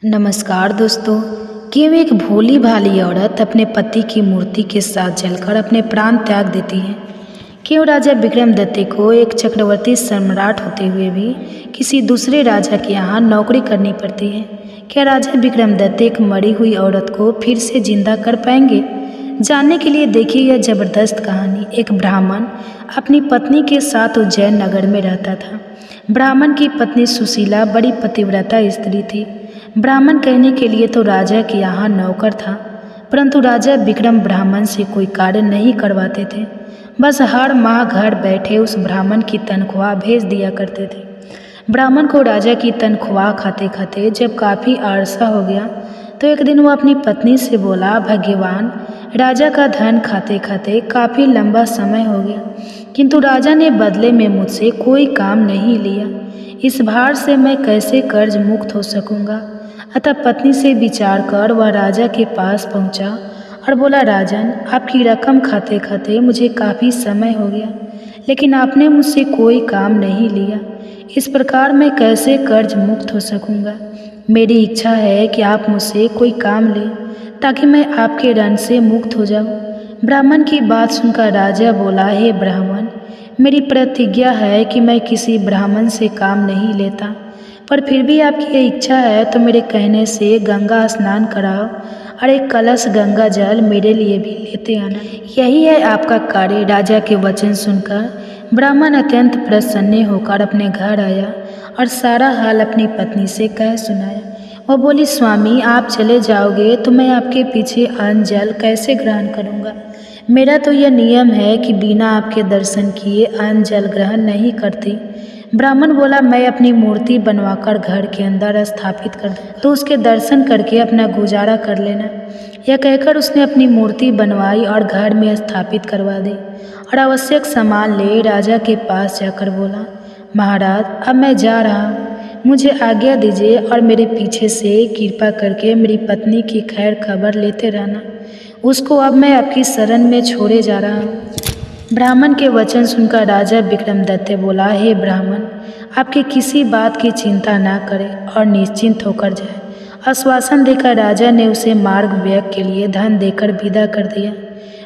नमस्कार दोस्तों। क्यों एक भोली भाली औरत अपने पति की मूर्ति के साथ जलकर अपने प्राण त्याग देती है। क्यों राजा विक्रमदत्त को एक चक्रवर्ती सम्राट होते हुए भी किसी दूसरे राजा के यहाँ नौकरी करनी पड़ती है। क्या राजा विक्रमदत्त एक मरी हुई औरत को फिर से जिंदा कर पाएंगे? जानने के लिए देखिए यह जबरदस्त कहानी। एक ब्राह्मण अपनी पत्नी के साथ उज्जैन नगर में रहता था। ब्राह्मण की पत्नी सुशीला बड़ी पतिव्रता स्त्री थी। ब्राह्मण कहने के लिए तो राजा के यहाँ नौकर था, परंतु राजा विक्रम ब्राह्मण से कोई कार्य नहीं करवाते थे। बस हर माह घर बैठे उस ब्राह्मण की तनख्वाह भेज दिया करते थे। ब्राह्मण को राजा की तनख्वाह खाते खाते जब काफ़ी अरसा हो गया तो एक दिन वो अपनी पत्नी से बोला, भगवान, राजा का धन खाते खाते काफ़ी लंबा समय हो गया, किंतु राजा ने बदले में मुझसे कोई काम नहीं लिया। इस भार से मैं कैसे कर्ज मुक्त हो सकूंगा? अतः पत्नी से विचार कर वह राजा के पास पहुंचा और बोला, राजन, आपकी रकम खाते खाते मुझे काफ़ी समय हो गया, लेकिन आपने मुझसे कोई काम नहीं लिया। इस प्रकार मैं कैसे कर्ज मुक्त हो सकूंगा? मेरी इच्छा है कि आप मुझसे कोई काम लें ताकि मैं आपके ऋण से मुक्त हो जाऊं। ब्राह्मण की बात सुनकर राजा बोला, हे ब्राह्मण, मेरी प्रतिज्ञा है कि मैं किसी ब्राह्मण से काम नहीं लेता, पर फिर भी आपकी यह इच्छा है तो मेरे कहने से गंगा स्नान कराओ और एक कलश गंगा जल मेरे लिए भी लेते आना। यही है आपका कार्य। राजा के वचन सुनकर ब्राह्मण अत्यंत प्रसन्न होकर अपने घर आया और सारा हाल अपनी पत्नी से कह सुनाया। वह बोली, स्वामी, आप चले जाओगे तो मैं आपके पीछे अन्न जल कैसे ग्रहण करूँगा? मेरा तो यह नियम है कि बिना आपके दर्शन किए अन्न जल ग्रहण नहीं करती। ब्राह्मण बोला, मैं अपनी मूर्ति बनवाकर घर के अंदर स्थापित कर दूँ तो उसके दर्शन करके अपना गुजारा कर लेना। यह कहकर उसने अपनी मूर्ति बनवाई और घर में स्थापित करवा दी और आवश्यक सामान ले राजा के पास जाकर बोला, महाराज, अब मैं जा रहा हूँ, मुझे आज्ञा दीजिए और मेरे पीछे से कृपा करके मेरी पत्नी की खैर खबर लेते रहना। उसको अब मैं आपकी शरण में छोड़े जा रहा हूँ। ब्राह्मण के वचन सुनकर राजा विक्रमदत्त बोला, हे ब्राह्मण, आपके किसी बात की चिंता ना करें और निश्चिंत होकर जाए। आश्वासन देकर राजा ने उसे मार्ग व्यय के लिए धन देकर विदा कर दिया।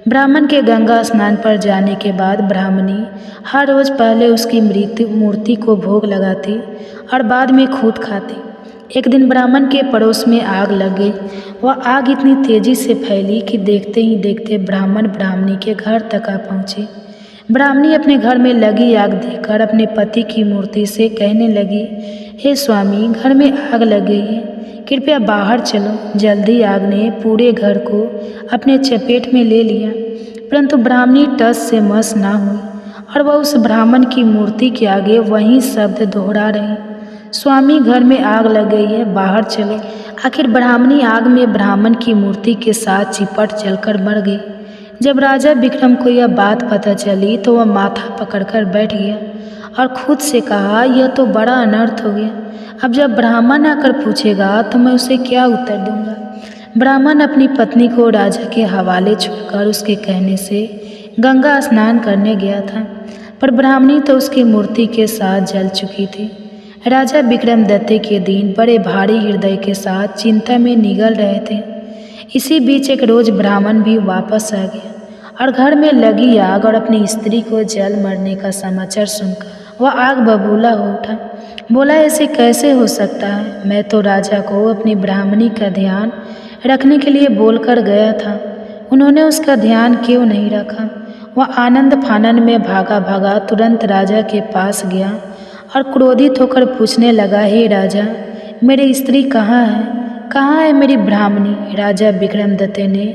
ब्राह्मण के गंगा स्नान पर जाने के बाद ब्राह्मणी हर रोज पहले उसकी मूर्ति को भोग लगाती और बाद में खुद खाती। एक दिन ब्राह्मण के पड़ोस में आग लग गई। वह आग इतनी तेजी से फैली कि देखते ही देखते ब्राह्मण ब्राह्मणी के घर तक आ पहुँचे। ब्राह्मणी अपने घर में लगी आग देखकर अपने पति की मूर्ति से कहने लगी, हे स्वामी, घर में आग लग गई है, कृपया बाहर चलो। जल्दी आग ने पूरे घर को अपने चपेट में ले लिया, परंतु ब्राह्मणी टस से मस ना हुई और वह उस ब्राह्मण की मूर्ति के आगे वही शब्द दोहरा रही, स्वामी, घर में आग लग गई है, बाहर चलो। आखिर ब्राह्मणी आग में ब्राह्मण की मूर्ति के साथ चिपट जलकर मर गई। जब राजा विक्रम को यह बात पता चली तो वह माथा पकड़कर बैठ गया और खुद से कहा, यह तो बड़ा अनर्थ हो गया। अब जब ब्राह्मण आकर पूछेगा तो मैं उसे क्या उत्तर दूंगा? ब्राह्मण अपनी पत्नी को राजा के हवाले छोड़कर उसके कहने से गंगा स्नान करने गया था, पर ब्राह्मणी तो उसकी मूर्ति के साथ जल चुकी थी। राजा विक्रमदत्त के दिन बड़े भारी हृदय के साथ चिंता में निगल रहे थे। इसी बीच एक रोज ब्राह्मण भी वापस आ गया और घर में लगी आग और अपनी स्त्री को जल मरने का समाचार सुनकर वह आग बबूला हो उठा। बोला, ऐसे कैसे हो सकता है? मैं तो राजा को अपनी ब्राह्मणी का ध्यान रखने के लिए बोलकर गया था, उन्होंने उसका ध्यान क्यों नहीं रखा? वह आनंद फानन में भागा भागा तुरंत राजा के पास गया और क्रोधित होकर पूछने लगा, हे राजा, मेरी स्त्री कहाँ है? कहाँ है मेरी ब्राह्मणी? राजा विक्रमदत्त ने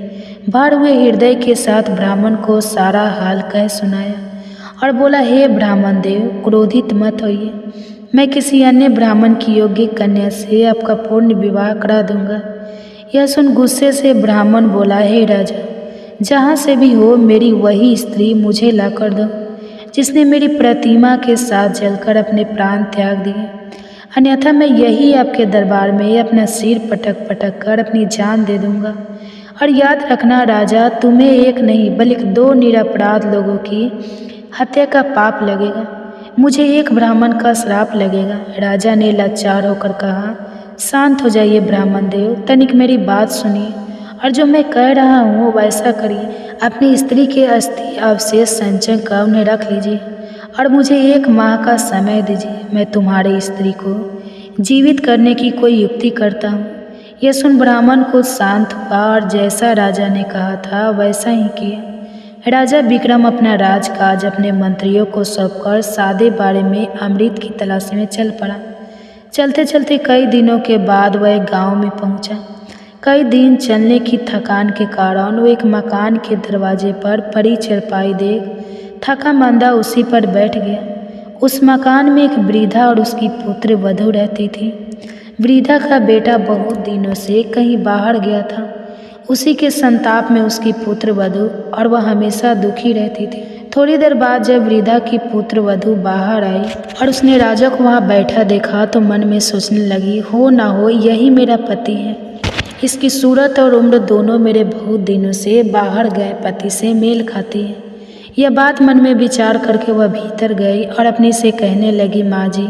भर हुए हृदय के साथ ब्राह्मण को सारा हाल कह सुनाया और बोला, हे ब्राह्मण देव, क्रोधित मत होइए, मैं किसी अन्य ब्राह्मण की योग्य कन्या से आपका पूर्ण विवाह करा दूंगा। यह सुन गुस्से से ब्राह्मण बोला, हे राजा, जहाँ से भी हो मेरी वही स्त्री मुझे ला कर दो जिसने मेरी प्रतिमा के साथ जलकर अपने प्राण त्याग दिए, अन्यथा मैं यही आपके दरबार में अपना सिर पटक पटक कर अपनी जान दे दूंगा। और याद रखना राजा, तुम्हें एक नहीं बल्कि 2 निरपराध लोगों की हत्या का पाप लगेगा, मुझे एक ब्राह्मण का श्राप लगेगा। राजा ने लाचार होकर कहा, शांत हो जाइए ब्राह्मण देव, तनिक मेरी बात सुनिए और जो मैं कह रहा हूँ वैसा करिए। अपनी स्त्री के अस्थि अवशेष संचय कर उन्हें रख लीजिए और मुझे 1 माह का समय दीजिए। मैं तुम्हारी स्त्री को जीवित करने की कोई युक्ति करता हूँ। यह सुन ब्राह्मण कुछ शांत हुआ और जैसा राजा ने कहा था वैसा ही किया। राजा विक्रम अपना राजकाज अपने मंत्रियों को सौंपकर सादे बारे में अमृत की तलाश में चल पड़ा। चलते चलते कई दिनों के बाद वह एक गांव में पहुंचा। कई दिन चलने की थकान के कारण वो एक मकान के दरवाजे पर पड़ी चारपाई देख थका मंदा उसी पर बैठ गया। उस मकान में एक वृद्धा और उसकी पुत्र वधू रहती थी। वृद्धा का बेटा बहुत दिनों से कहीं बाहर गया था। उसी के संताप में उसकी पुत्र वधू और वह हमेशा दुखी रहती थी। थोड़ी देर बाद जब वृद्धा की पुत्र वधू बाहर आई और उसने राजा को वहाँ बैठा देखा तो मन में सोचने लगी, हो ना हो यही मेरा पति है। इसकी सूरत और उम्र दोनों मेरे बहुत दिनों से बाहर गए पति से मेल खाती है। यह बात मन में विचार करके वह भीतर गई और अपनी से कहने लगी, माँ जी,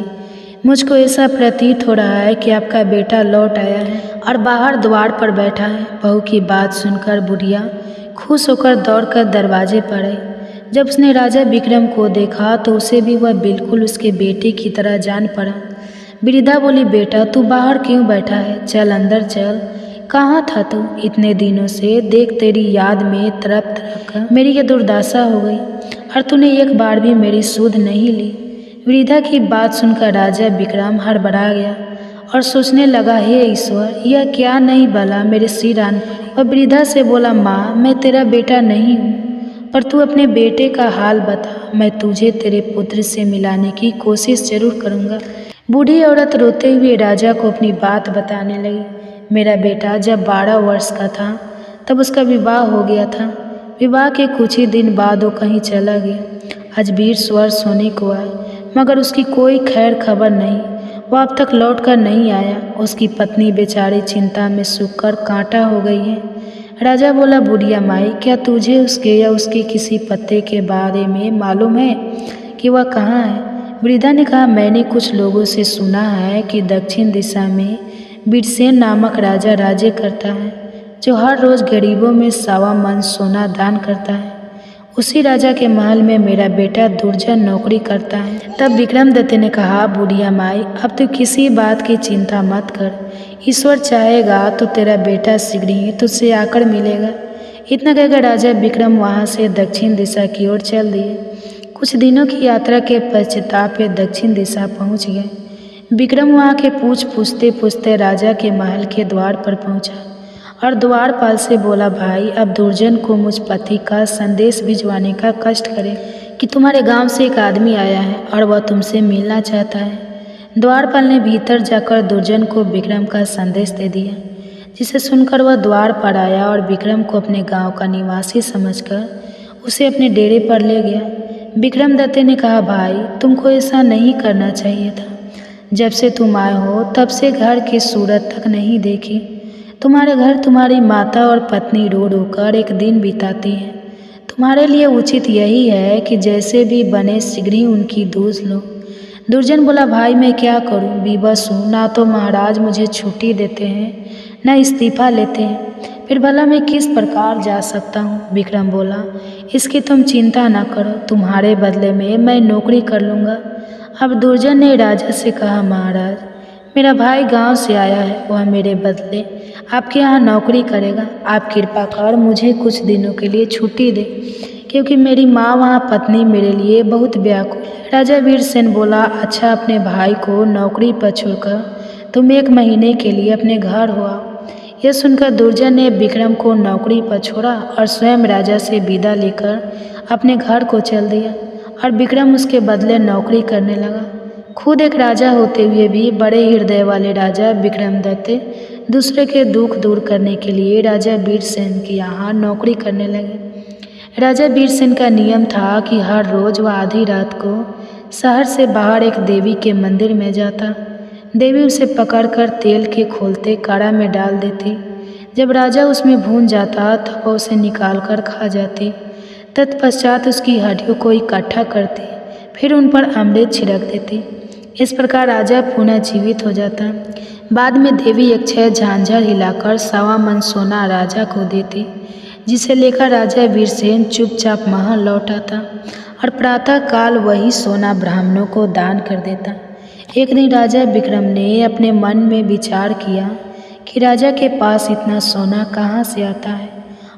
मुझको ऐसा प्रतीत हो रहा है कि आपका बेटा लौट आया है और बाहर द्वार पर बैठा है। बहू की बात सुनकर बुढ़िया खुश होकर दौड़कर दरवाजे पर आई। जब उसने राजा विक्रम को देखा तो उसे भी वह बिल्कुल उसके बेटे की तरह जान पड़ा। वृद्धा बोली, बेटा तू बाहर क्यों बैठा है? चल अंदर चल। कहाँ था तू इतने दिनों से? देख तेरी याद में तड़प तड़प कर मेरी ये दुर्दशा हो गई और तूने एक बार भी मेरी सुध नहीं ली। वृद्धा की बात सुनकर राजा विक्रम हड़बड़ा गया और सोचने लगा, हे ईश्वर, यह क्या नहीं भला मेरे सिर आन पड़ी। वह वृद्धा से बोला, माँ मैं तेरा बेटा नहीं हूँ, पर तू अपने बेटे का हाल बता। मैं तुझे तेरे पुत्र से मिलाने की कोशिश जरूर करूँगा। बूढ़ी औरत रोते हुए राजा को अपनी बात बताने लगी। मेरा बेटा जब 12 वर्ष का था तब उसका विवाह हो गया था। विवाह के कुछ ही दिन बाद वो कहीं चला गया। आज 20 वर्ष होने को आए मगर उसकी कोई खैर खबर नहीं। वह अब तक लौट कर नहीं आया। उसकी पत्नी बेचारी चिंता में सूख कर कांटा हो गई है। राजा बोला, बुढ़िया माई, क्या तुझे उसके या उसके किसी पत्ते के बारे में मालूम है कि वह कहाँ है? वृद्धा ने कहा, मैंने कुछ लोगों से सुना है कि दक्षिण दिशा में बीरसेन नामक राजा राज्य करता है, जो हर रोज़ गरीबों में 1.25 मन सोना दान करता है। उसी राजा के महल में मेरा बेटा दुर्जन नौकरी करता है। तब विक्रमदत्त ने कहा, बुढ़िया माई, अब तो किसी बात की चिंता मत कर। ईश्वर चाहेगा तो तेरा बेटा शीघ्र ही तुझसे आकर मिलेगा। इतना कहकर राजा विक्रम वहाँ से दक्षिण दिशा की ओर चल दिए। कुछ दिनों की यात्रा के पश्चाताप वे दक्षिण दिशा पहुँच गए। विक्रम वहाँ के पूछते पूछते राजा के महल के द्वार पर पहुँचा और द्वारपाल से बोला, भाई अब दुर्जन को मुझ पति का संदेश भिजवाने का कष्ट करें कि तुम्हारे गांव से एक आदमी आया है और वह तुमसे मिलना चाहता है। द्वारपाल ने भीतर जाकर दुर्जन को विक्रम का संदेश दे दिया, जिसे सुनकर वह द्वार पर आया और विक्रम को अपने गांव का निवासी समझकर उसे अपने डेरे पर ले गया। विक्रमदत्त ने कहा, भाई तुमको ऐसा नहीं करना चाहिए था। जब से तुम आए हो तब से घर की सूरत तक नहीं देखी। तुम्हारे घर तुम्हारी माता और पत्नी रो रो कर एक दिन बिताती है। तुम्हारे लिए उचित यही है कि जैसे भी बने शीघ्र ही उनकी दूध लो। दुर्जन बोला, भाई मैं क्या करूं? विवश हूँ, ना तो महाराज मुझे छुट्टी देते हैं न इस्तीफा लेते हैं, फिर भला मैं किस प्रकार जा सकता हूँ? विक्रम बोला, इसकी तुम चिंता न करो, तुम्हारे बदले में मैं नौकरी कर लूँगा। अब दुर्जन ने राजा से कहा, महाराज मेरा भाई गांव से आया है, वह मेरे बदले आपके यहाँ नौकरी करेगा। आप कृपा कर मुझे कुछ दिनों के लिए छुट्टी दे, क्योंकि मेरी माँ वहाँ पत्नी मेरे लिए बहुत व्याकुल है। राजा वीरसेन बोला, अच्छा अपने भाई को नौकरी पर छोड़कर तुम 1 महीने के लिए अपने घर हो आओ। यह सुनकर दुर्जन ने विक्रम को नौकरी पर छोड़ा और स्वयं राजा से विदा लेकर अपने घर को चल दिया और विक्रम उसके बदले नौकरी करने लगा। खुद एक राजा होते हुए भी बड़े हृदय वाले राजा विक्रमदत्त दूसरे के दुख दूर करने के लिए राजा वीरसेन के यहाँ नौकरी करने लगे। राजा वीरसेन का नियम था कि हर रोज़ वह आधी रात को शहर से बाहर एक देवी के मंदिर में जाता। देवी उसे पकड़कर तेल के खोलते काढ़ा में डाल देती। जब राजा उसमें भून जाता तब वह उसे निकाल कर खा जाती। तत्पश्चात उसकी हड्डियों को इकट्ठा करती, फिर उन पर अमृत छिड़क देती। इस प्रकार राजा पुनः जीवित हो जाता। बाद में देवी अक्षय झांझर हिलाकर 1.25 मन सोना राजा को देती, जिसे लेकर राजा वीरसेन चुपचाप महल लौट आता और प्रातः काल वही सोना ब्राह्मणों को दान कर देता। एक दिन राजा विक्रम ने अपने मन में विचार किया कि राजा के पास इतना सोना कहाँ से आता है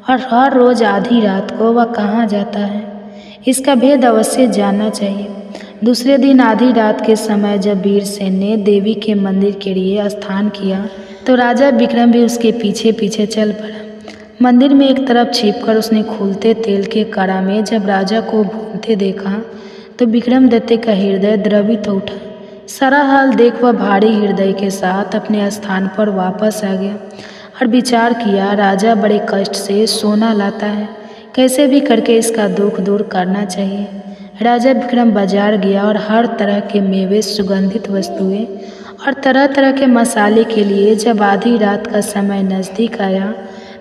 और हर रोज आधी रात को वह कहाँ जाता है। इसका भेद अवश्य जानना चाहिए। दूसरे दिन आधी रात के समय जब वीरसेन ने देवी के मंदिर के लिए स्थान किया तो राजा विक्रम भी उसके पीछे पीछे चल पड़ा। मंदिर में एक तरफ छिपकर उसने खुलते तेल के कड़ा में जब राजा को भूनते देखा तो विक्रमदत्त का हृदय द्रवित हो उठा। सारा हाल देख वह भारी हृदय के साथ अपने स्थान पर वापस आ गया और विचार किया, राजा बड़े कष्ट से सोना लाता है, कैसे भी करके इसका दुख दूर करना चाहिए। राजा विक्रम बाजार गया और हर तरह के मेवे, सुगंधित वस्तुएं और तरह तरह के मसाले के लिए जब आधी रात का समय नज़दीक आया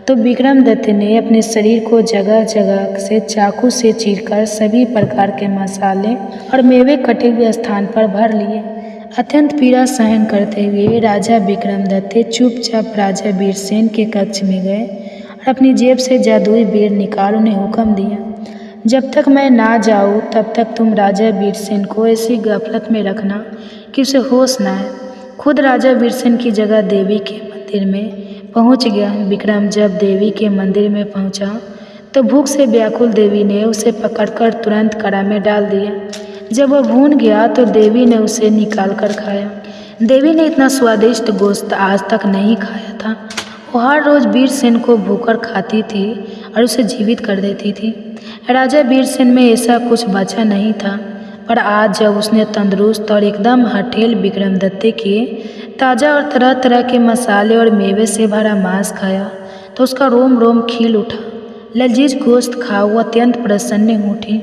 तो विक्रमदत्त ने अपने शरीर को जगह जगह से चाकू से चीरकर सभी प्रकार के मसाले और मेवे कटे हुए स्थान पर भर लिए। अत्यंत पीड़ा सहन करते हुए राजा विक्रमदत्त चुपचाप राजा वीरसेन के कक्ष में गए और अपनी जेब से जादुई बेर निकाल उन्हें हुक्म दिया, जब तक मैं ना जाऊँ तब तक तुम राजा वीरसेन को ऐसी गफलत में रखना कि उसे होश न आए। खुद राजा वीरसेन की जगह देवी के मंदिर में पहुंच गया। विक्रम जब देवी के मंदिर में पहुंचा तो भूख से व्याकुल देवी ने उसे पकड़कर तुरंत कड़ा में डाल दिया। जब वह भून गया तो देवी ने उसे निकाल कर खाया। देवी ने इतना स्वादिष्ट गोश्त आज तक नहीं खाया था। वो हर रोज वीरसेन को भूखकर खाती थी और उसे जीवित कर देती थी। राजा वीरसेन में ऐसा कुछ बचा नहीं था, पर आज जब उसने तंदुरुस्त और एकदम हठेल विक्रमदत्त के ताज़ा और तरह तरह के मसाले और मेवे से भरा मांस खाया तो उसका रोम रोम खिल उठा। लजीज गोश्त खा वो अत्यंत प्रसन्न हो उठी।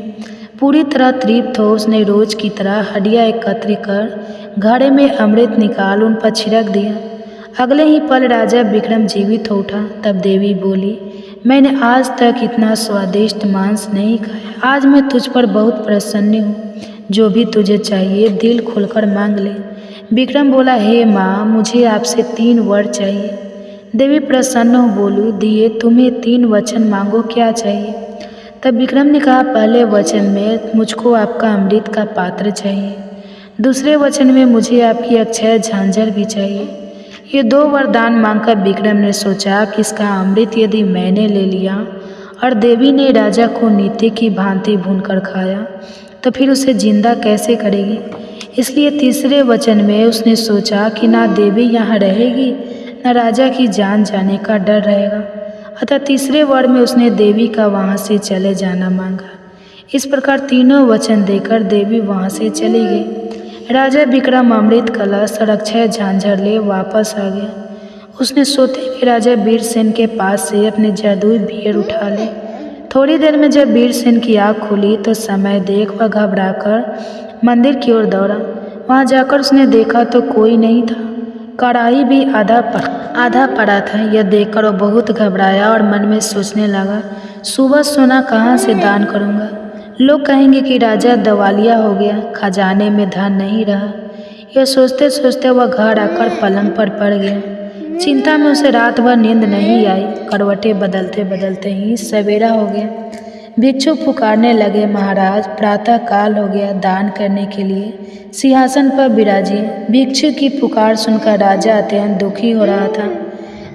पूरी तरह तृप्त हो उसने रोज की तरह हड्डियाँ एकत्र कर घड़े में अमृत निकाल उन पर छिड़क दिया। अगले ही पल राजा विक्रम जीवित हो उठा। तब देवी बोली, मैंने आज तक इतना स्वादिष्ट मांस नहीं खाया। आज मैं तुझ पर बहुत प्रसन्न हूँ। जो भी तुझे चाहिए दिल खोलकर मांग ले। विक्रम बोला, हे माँ, मुझे आपसे 3 वर चाहिए। देवी प्रसन्न हो बोली, दिए तुम्हें 3 वचन, मांगो क्या चाहिए। तब विक्रम ने कहा, पहले वचन में मुझको आपका अमृत का पात्र चाहिए, दूसरे वचन में मुझे आपकी अक्षय झांझर भी चाहिए। ये 2 वरदान मांगकर विक्रम ने सोचा कि इसका अमृत यदि मैंने ले लिया और देवी ने राजा को नीति की भांति भूनकर खाया तो फिर उसे जिंदा कैसे करेगी। इसलिए तीसरे वचन में उसने सोचा कि ना देवी यहाँ रहेगी न राजा की जान जाने का डर रहेगा। अतः तीसरे वर में उसने देवी का वहाँ से चले जाना मांगा। इस प्रकार तीनों वचन देकर देवी वहाँ से चली गई। राजा विक्रम अमृत कलश और अक्षय झांझर ले वापस आ गया। उसने सोते हुए राजा वीरसेन के पास से अपने जादुई बेर उठा ली। थोड़ी देर में जब वीरसेन की आँख खुली तो समय देख वह घबराकर मंदिर की ओर दौड़ा। वहाँ जाकर उसने देखा तो कोई नहीं था। कढ़ाई भी आधा पड़ा था। यह देखकर वह बहुत घबराया और मन में सोचने लगा, सुबह सोना कहाँ से दान करूँगा। लोग कहेंगे कि राजा दिवालिया हो गया, खजाने में धन नहीं रहा। यह सोचते सोचते वह घर आकर पलंग पर पड़ गया। चिंता में उसे रात भर नींद नहीं आई। करवटें बदलते बदलते ही सवेरा हो गया। भिक्षु पुकारने लगे, महाराज प्रातः काल हो गया, दान करने के लिए सिंहासन पर विराजिए। भिक्षु की पुकार सुनकर राजा अत्यंत दुखी हो रहा था।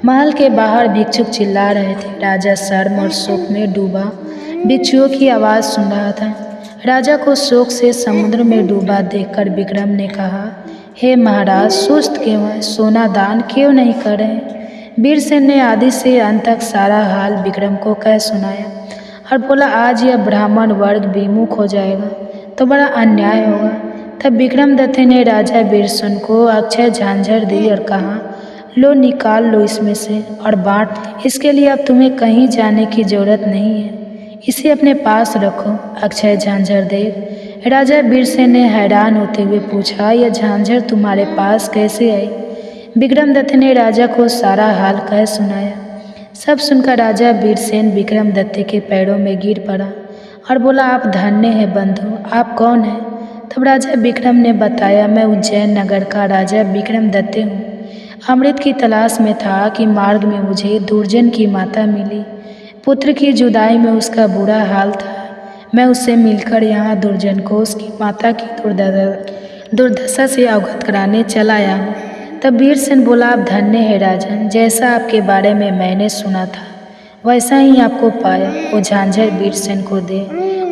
महल के बाहर भिक्षुक चिल्ला रहे थे। राजा शर्म और शोक में डूबा भिक्षुओं की आवाज़ सुन रहा था। राजा को शोक से समुद्र में डूबा देखकर विक्रम ने कहा, हे महाराज, सुस्त क्यों है, सोना दान क्यों नहीं कर रहे। वीरसेन ने आदि से अंत तक सारा हाल विक्रम को कह सुनाया और बोला, आज यह ब्राह्मण वर्ग विमुख हो जाएगा तो बड़ा अन्याय होगा। तब विक्रमदत्त ने राजा वीरसेन को अक्षय झांझर दी और कहा, लो निकाल लो इसमें से और बांट। इसके लिए अब तुम्हें कहीं जाने की जरूरत नहीं है, इसे अपने पास रखो। अक्षय झांझर देख राजा वीरसेन ने हैरान होते हुए पूछा, यह झांझर तुम्हारे पास कैसे आई। विक्रमदत्त ने राजा को सारा हाल कह सुनाया। सब सुनकर राजा वीरसेन विक्रमदत्त के पैरों में गिर पड़ा और बोला, आप धन्य हैं बंधु, आप कौन हैं। तब राजा विक्रम ने बताया, मैं उज्जैन नगर का राजा विक्रमदत्त हूँ। अमृत की तलाश में था कि मार्ग में मुझे दुर्जन की माता मिली। पुत्र की जुदाई में उसका बुरा हाल था। मैं उससे मिलकर यहाँ दुर्जन को उसकी माता की दुर्दशा से अवगत कराने चला आया हूँ। तब वीरसेन बोला, आप धन्य है राजन, जैसा आपके बारे में मैंने सुना था वैसा ही आपको पाया। वो झांझर वीरसेन को दे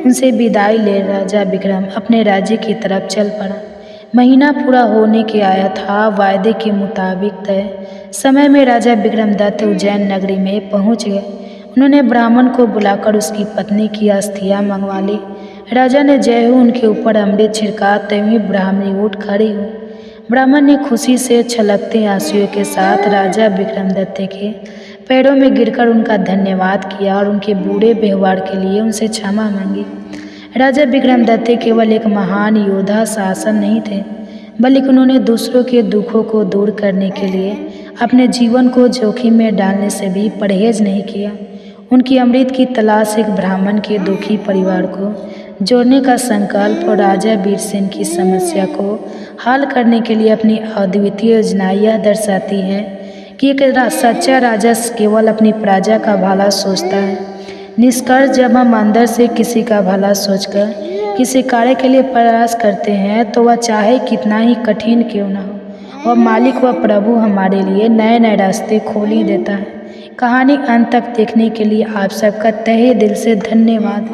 उनसे विदाई ले राजा विक्रम अपने राज्य की तरफ चल पड़ा। महीना पूरा होने के आया था। वायदे के मुताबिक तय समय में राजा विक्रमदत्त उज्जैन नगरी में पहुंच गए। उन्होंने ब्राह्मण को बुलाकर उसकी पत्नी की अस्थियां मंगवा ली। राजा ने जय हो उनके ऊपर अमृत छिड़का, तभी ब्राह्मणी उठ खड़ी हुई। ब्राह्मण ने खुशी से छलकते आंसुओं के साथ राजा विक्रमदत्त के पैरों में गिरकर उनका धन्यवाद किया और उनके बुरे व्यवहार के लिए उनसे क्षमा मांगी। राजा विक्रमदत्त केवल एक महान योद्धा शासक नहीं थे, बल्कि उन्होंने दूसरों के दुखों को दूर करने के लिए अपने जीवन को जोखिम में डालने से भी परहेज नहीं किया। उनकी अमृत की तलाश एक ब्राह्मण के दुखी परिवार को जोड़ने का संकल्प और राजा वीरसेन की समस्या को हल करने के लिए अपनी अद्वितीय योजना यह दर्शाती है कि एक सच्चा राजा केवल अपनी प्रजा का भला सोचता है। निष्कर्ष, जब हम अंदर से किसी का भला सोचकर किसी कार्य के लिए प्रयास करते हैं तो वह चाहे कितना ही कठिन क्यों न हो, वह मालिक व प्रभु हमारे लिए नए नए रास्ते खोल ही देता है। कहानी अंत तक देखने के लिए आप सबका तहे दिल से धन्यवाद।